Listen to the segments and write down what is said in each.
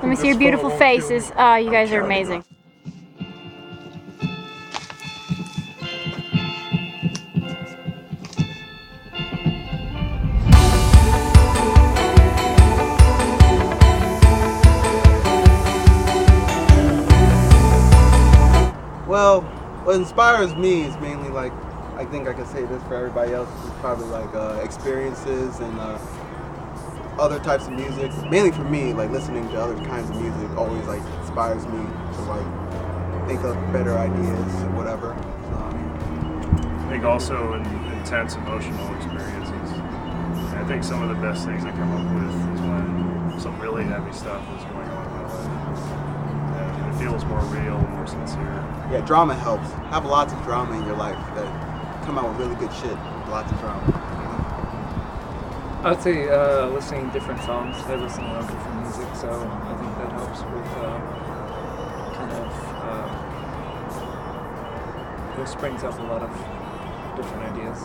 Let me see your beautiful faces. Oh, you guys are amazing. Well, what inspires me is mainly like, I think I can say this for everybody else, is probably like experiences and other types of music. Mainly for me, like listening to other kinds of music always like inspires me to like think of better ideas and whatever. I think also intense emotional experiences. And I think some of the best things I come up with is when some really heavy stuff is going on in my life. And it feels more real, more sincere. Yeah, drama helps. Have lots of drama in your life that come out with really good shit. Lots of drama. I would say listening to different songs. I listen to a lot of different music, so I think that helps with kind of it springs up a lot of different ideas.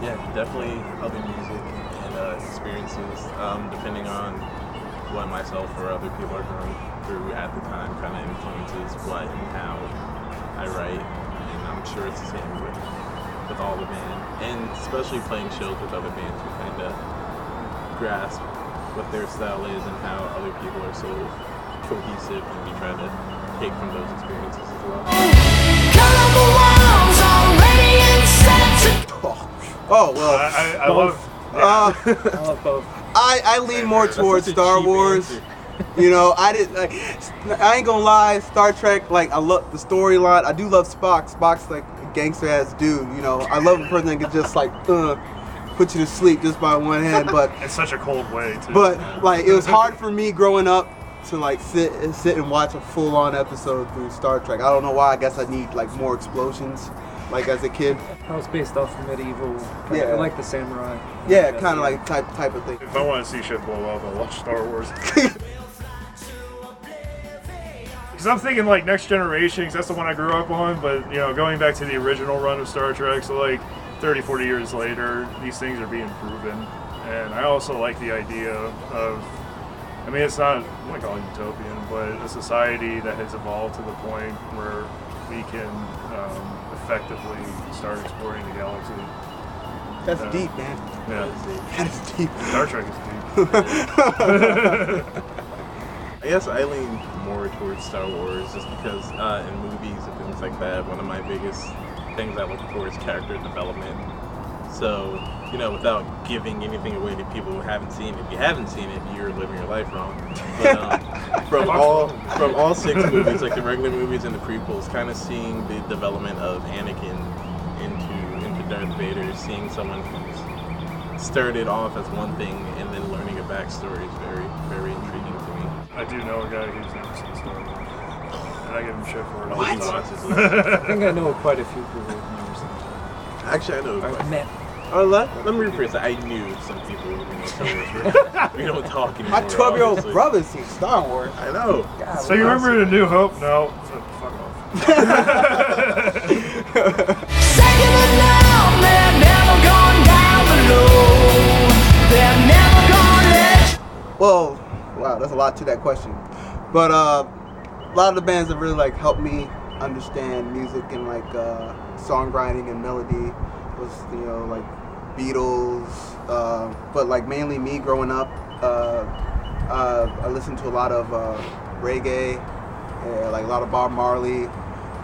Yeah, definitely other music and experiences, depending on what myself or other people are going through at the time, kind of influences what and how I write, and I'm sure it's the same with all the band, and especially playing shows with other bands who kind of grasp what their style is and how other people are so cohesive, and we try to take from those experiences as well. Oh well, I love. I love both. I lean more towards Star Wars. Answer. You know, I ain't gonna lie, Star Trek, like I love the storyline. I do love Spock. Spock's like a gangster ass dude, you know. I love a person that can just like put you to sleep just by one hand, but It's such a cold way too. but like it was hard for me growing up to like sit and watch a full on episode through Star Trek. I don't know why. I guess I need like more explosions, like as a kid. I was based off of medieval. Yeah. I like the samurai. Yeah, kind of like type of thing. If I want to see shit blow up, I'll watch Star Wars. Because I'm thinking like Next Generation, 'cause that's the one I grew up on, but you know, going back to the original run of Star Trek, so like 30, 40 years later, these things are being proven. And I also like the idea of, I mean, it's not like all utopian, but a society that has evolved to the point where we can effectively start exploring the galaxy. That's deep, man. Yeah, That is deep. Star Trek is deep. I guess I lean more towards Star Wars just because in movies and things like that, one of my biggest things I look for is character development. So, you know, without giving anything away to people who haven't seen it, if you haven't seen it, you're living your life wrong. But from all 6 movies, like the regular movies and the prequels, kind of seeing the development of Anakin into Darth Vader, seeing someone who's started off as one thing and then learning a backstory is very, very intriguing to me. I do know a guy who's never seen Star Wars, and I give him shit for it. He watches it. I think I know quite a few people who've never seen it. Actually, I know. I've met. Let me rephrase that. I knew some people who know Star Wars. We don't talk anymore. My 12-year-old obviously. brother seen Star Wars. I know. God, So you remember The New Hope? No. So fuck off. Well, wow, that's a lot to that question. But a lot of the bands that really like helped me understand music and like songwriting and melody was, you know, like Beatles, but like mainly me growing up. I listened to a lot of reggae, like a lot of Bob Marley,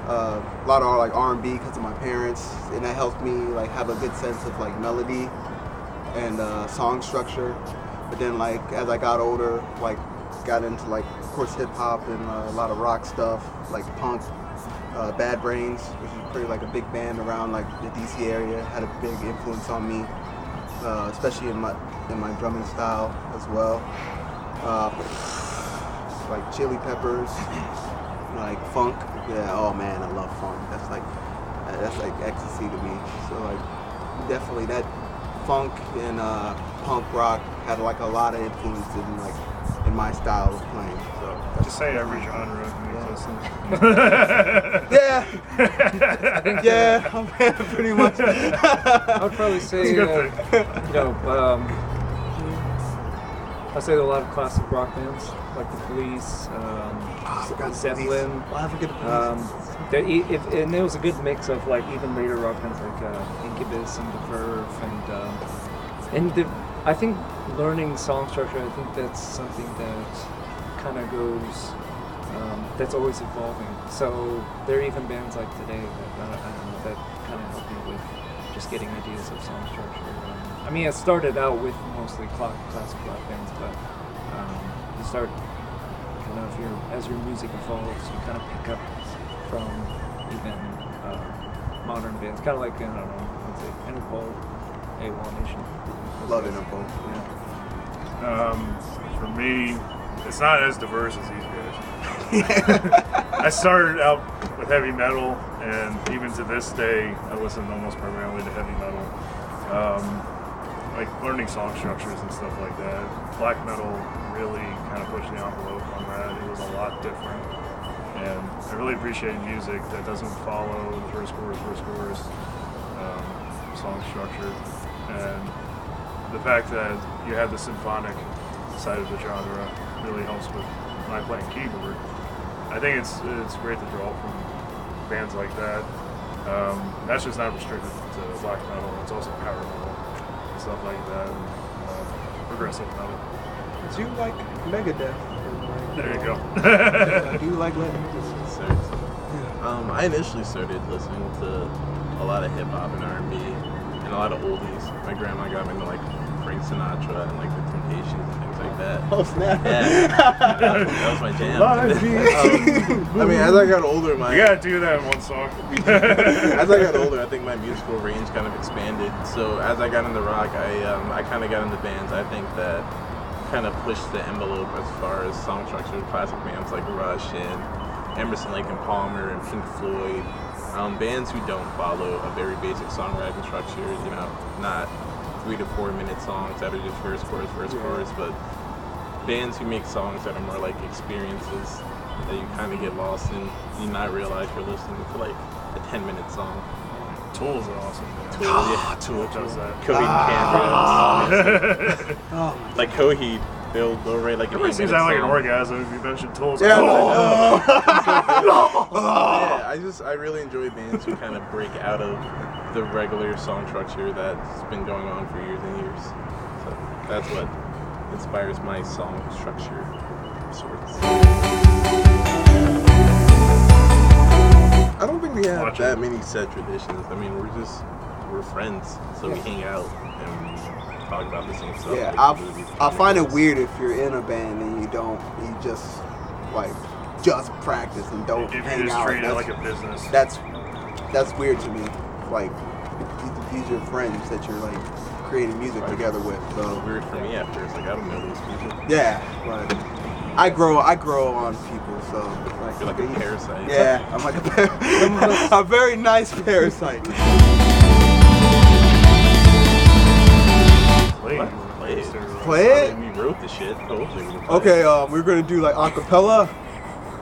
a lot of like R&B because of my parents, and that helped me like have a good sense of like melody and song structure. But then like as I got older, like got into like of course hip hop and a lot of rock stuff, like punk. Bad Brains, which is pretty like a big band around like the DC area, had a big influence on me, especially in my drumming style as well. Like Chili Peppers, like funk. Yeah, oh man, I love funk. That's like ecstasy to me. So like definitely that funk and punk rock had like a lot of influence in my style of playing. So Just say every genre in existence. yeah, yeah, pretty much. I would probably say, That's a good thing. you know, I say a lot of classic rock bands like the Police, Zeppelin. Why forget the Police? And it was a good mix of like even later rock bands like Incubus and The Verve I think learning song structure. I think that's something that kind of goes. That's always evolving. So there are even bands like today that I don't know that kind of help me with just getting ideas of song structure. I mean, it started out with mostly classic rock bands, but you start kind of as your music evolves, you kind of pick up from even modern bands, kind of like I don't know, let's say Interpol, A1 Nation. Love Interpol. Yeah. For me, it's not as diverse as these guys. I started out with heavy metal, and even to this day, I listen almost primarily to heavy metal. Like learning song structures and stuff like that. Black metal really kind of pushed the envelope on that. It was a lot different, and I really appreciate music that doesn't follow the first chorus, song structure, and the fact that you have the symphonic side of the genre really helps with when I play keyboard. I think it's great to draw from bands like that. That's just not restricted to black metal. It's also power metal and stuff like that. And, progressive metal. Do you like Megadeth? There you go. Do you like Megadeth? I initially started listening to a lot of hip hop and R&B and a lot of oldies. My grandma got me into like Frank Sinatra and like the Temptations and things like that. Oh snap! Yeah, that was my jam. I mean, as I got older, You gotta do that in one song. as I got older, I think my musical range kind of expanded. So as I got into rock, I kind of got into bands. I think that kind of pushed the envelope as far as song structure. Classic bands like Rush and Emerson, Lake and Palmer and Pink Floyd. Bands who don't follow a very basic songwriting structure. You know, not 3 to 4 minute songs that are just first chorus, but bands who make songs that are more like experiences that you kind of get lost in. You not realize you're listening to like a 10-minute song. Tool's awesome. Man. Tool does that. Coheed and Cambria. Like Coheed, they'll write like a 10-minute Seems like an song. orgasm if you mention Tool's. Yeah, I really enjoy bands who kind of break out of the regular song structure that's been going on for years and years. So that's what inspires my song structure of sorts. I don't think we have that many set traditions. I mean, we're friends, so we hang out and we talk about the same stuff. Yeah, like I find it weird if you're in a band and you just practice and don't If hang you just out. treat it like a business. That's weird to me. Like these are friends that you're like creating music together with. So weird for me at first. Like I don't know these people. yeah, but I grow on people. So like, You're like a parasite. yeah, I'm like a very nice parasite. Play it? I mean, we wrote the shit. Hopefully we can play Okay, it. we're gonna do like acapella.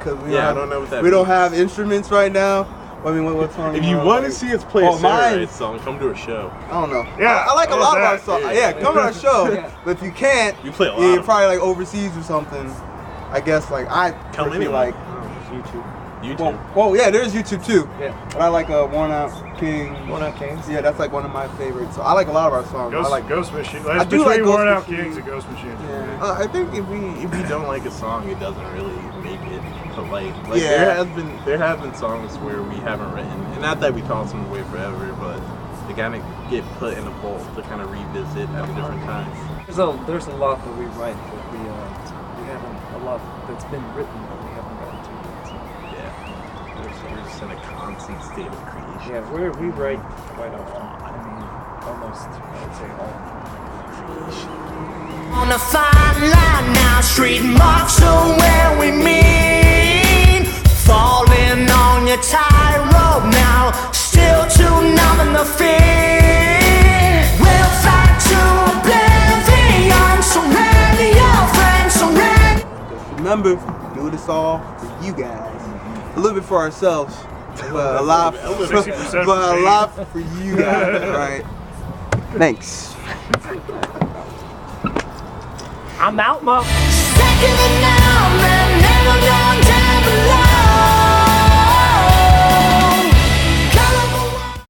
Cause I don't know what that we don't means. have instruments right now. I mean, what song? If you want to see us play a StereoRiots song, come to a show. I don't know. Yeah, I like a lot of our songs. Yeah. Yeah, come to our show. Yeah. But if you can't, You play a lot. you're of probably like overseas or something. I guess like I Come personally anyway. like YouTube. YouTube. Well, yeah, there's YouTube too. Yeah. But I like Worn Out King. One Out Kings. Yeah, that's like one of my favorites. So I like a lot of our songs. I like. Ghost Machine. I It's do like between Ghost Worn Out Machine. Kings and Ghost Machine. Yeah. I think if we don't like a song, it doesn't really make it polite. Like Yeah. there have been songs where we haven't written, and not that we toss them away forever, but they kind of get put in a vault to kind of revisit at a different time. There's a lot that we write, but we haven't a lot that's been written, but we haven't gotten to yet. So. Yeah, we're just in a constant state of creation. Yeah, we write quite often. I mean, almost, I would say all. On a fine line now, street marks are where we meet. Falling on your tightrope now, still too numb in the feet. We'll fight to oblivion, so ready your friends, so ready. Just remember, do this all for you guys. A little bit for ourselves, but a lot, 60% but a lot for you guys. All right. Thanks. I'm out, motherfucker.